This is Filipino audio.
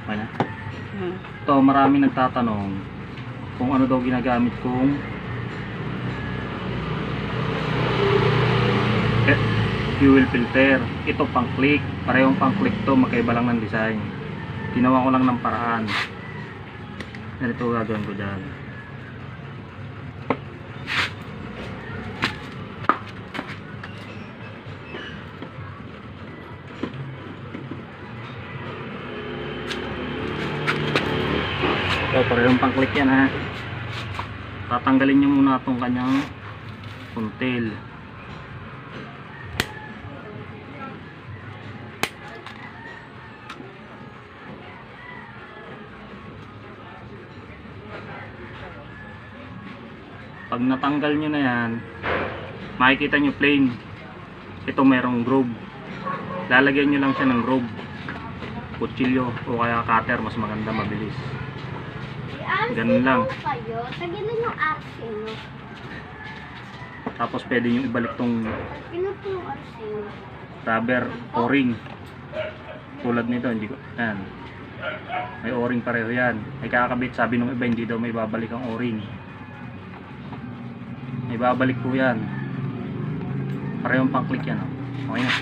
Okay na? Ito, marami nagtatanong kung ano daw ginagamit kong fuel filter. Ito pang click, parehong pang click to, magkaiba lang ng design. Ginawa ko lang ng paraan. Ganito gagawin ko dyan. So, parehong pang click yan ha. Tatanggalin nyo muna itong kanyang puntil. Pag natanggal nyo na yan, makikita nyo plain. Ito merong groove. Lalagyan nyo lang siya ng groove, kutsilyo o kaya cutter, mas maganda, mabilis. Ganun lang. Tagilan yung arsino. Tapos pwede nyo ibalik tong Sino po yung arsino? rubber o-ring. Tulad nito, hindi ko, yan. May o-ring pareho yan. May kakabit, sabi nung iba hindi daw may babalik ang o-ring. May babalik po yan. Parehong pang click yan. Okay na.